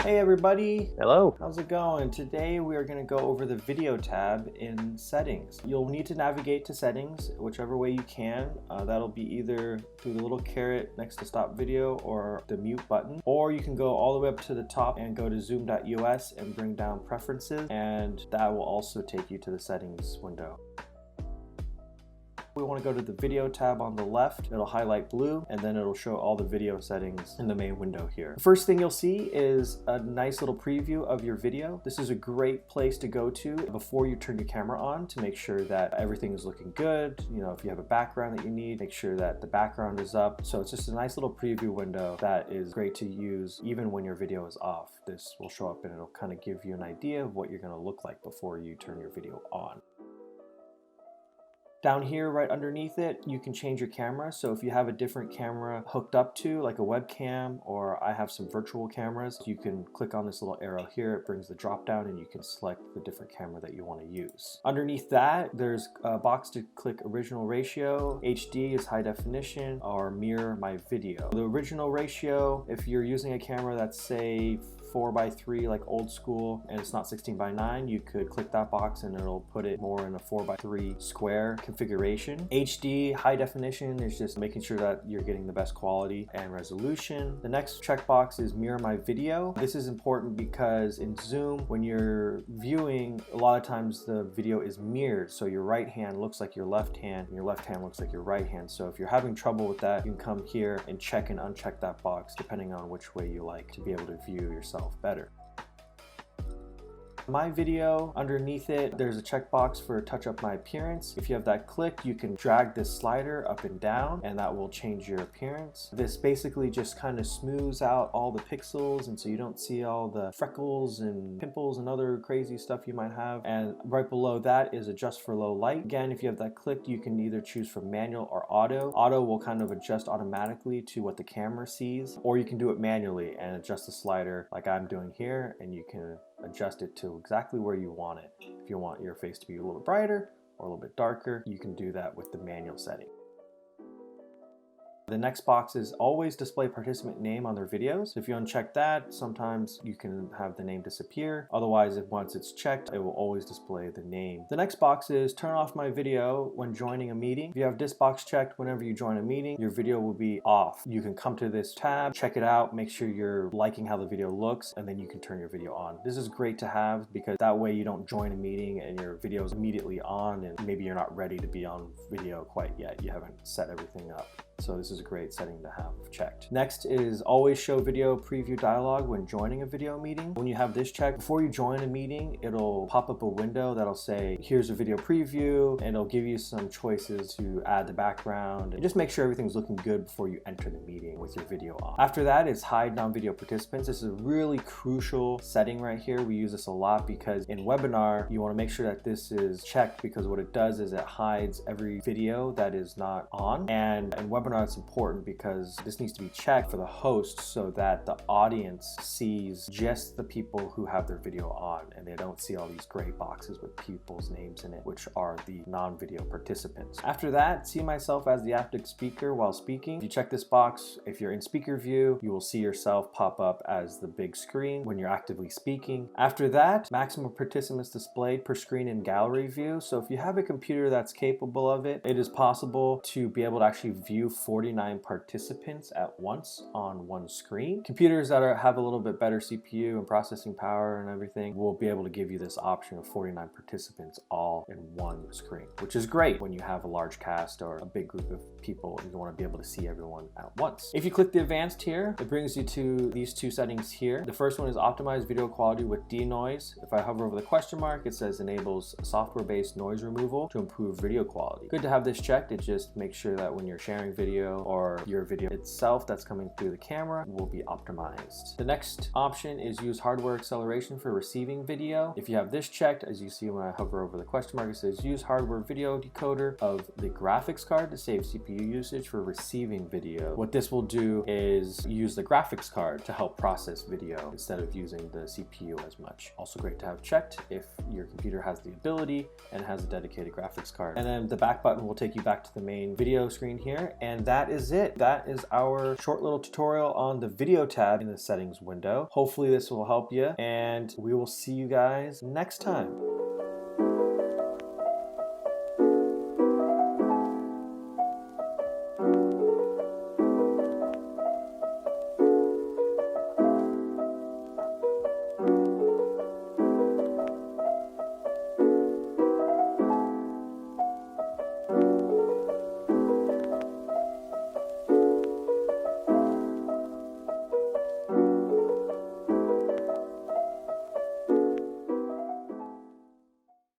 Hey everybody! Hello. How's it going? Today we are going to go over the video tab in settings. You'll need to navigate to settings whichever way you can. That'll be either through the little caret next to stop video or the mute button, or you can go all the way up to the top and go to zoom.us and bring down preferences, and that will also take you to the settings window. We want to go to the video tab on the left. It'll highlight blue and then it'll show all the video settings in the main window here. The first thing you'll see is a nice little preview of your video. This is a great place to go to before you turn your camera on to make sure that everything is looking good. You know, if you have a background that you need, make sure that the background is up. So it's just a nice little preview window that is great to use even when your video is off. This will show up and it'll kind of give you an idea of what you're going to look like before you turn your video on. Down here, right underneath it, you can change your camera. So if you have a different camera hooked up to, like a webcam, or I have some virtual cameras, you can click on this little arrow here. It brings the drop down and you can select the different camera that you want to use. Underneath that, there's a box to click original ratio. HD is high definition, or mirror my video. The original ratio, if you're using a camera that's say 4:3 like old school and it's not 16:9, you could click that box and it'll put it more in a 4:3 square configuration. HD high definition is just making sure that you're getting the best quality and resolution. The next checkbox is mirror my video. This is important because in Zoom, when you're viewing, a lot of times the video is mirrored, so your right hand looks like your left hand and your left hand looks like your right hand. So if you're having trouble with that, you can come here and check and uncheck that box depending on which way you like to be able to view yourself better. My video, underneath it, there's a checkbox for touch up my appearance. If you have that clicked, you can drag this slider up and down and that will change your appearance. This basically just kind of smooths out all the pixels, and so you don't see all the freckles and pimples and other crazy stuff you might have. And right below that is adjust for low light. Again, if you have that clicked, you can either choose from manual or auto. Auto will kind of adjust automatically to what the camera sees, or you can do it manually and adjust the slider like I'm doing here, and you can adjust it to exactly where you want it. If you want your face to be a little bit brighter or a little bit darker, you can do that with the manual setting. The next box is always display participant name on their videos. If you uncheck that, sometimes you can have the name disappear. Otherwise, if once it's checked, it will always display the name. The next box is turn off my video when joining a meeting. If you have this box checked, whenever you join a meeting, your video will be off. You can come to this tab, check it out, make sure you're liking how the video looks, and then you can turn your video on. This is great to have because that way you don't join a meeting and your video is immediately on and maybe you're not ready to be on video quite yet. You haven't set everything up. So this is a great setting to have checked. Next is always show video preview dialog when joining a video meeting. When you have this checked, before you join a meeting, it'll pop up a window that'll say, here's a video preview, and it'll give you some choices to add the background and just make sure everything's looking good before you enter the meeting with your video on. After that is hide non-video participants. This is a really crucial setting right here. We use this a lot because in webinar, you want to make sure that this is checked, because what it does is it hides every video that is not on. And in webinar, it's important because this needs to be checked for the host so that the audience sees just the people who have their video on and they don't see all these gray boxes with people's names in it, which are the non-video participants. After that, see myself as the active speaker while speaking. If you check this box, if you're in speaker view, you will see yourself pop up as the big screen when you're actively speaking. After that, maximum participants displayed per screen in gallery view. So if you have a computer that's capable of it, it is possible to be able to actually view 49 participants at once on one screen. Computers that have a little bit better CPU and processing power and everything will be able to give you this option of 49 participants all in one screen, which is great when you have a large cast or a big group of people and you want to be able to see everyone at once. If you click the advanced here, it brings you to these two settings here. The first one is optimize video quality with Denoise. If I hover over the question mark, it says enables software-based noise removal to improve video quality. Good to have this checked. It just makes sure that when you're sharing video or your video itself that's coming through the camera will be optimized. The next option is use hardware acceleration for receiving video. If you have this checked, as you see when I hover over the question mark, it says use hardware video decoder of the graphics card to save CPU usage for receiving video. What this will do is use the graphics card to help process video instead of using the CPU as much. Also great to have checked if your computer has the ability and has a dedicated graphics card. And then the back button will take you back to the main video screen here, and And that is it. That is our short little tutorial on the video tab in the settings window. Hopefully this will help you, and we will see you guys next time.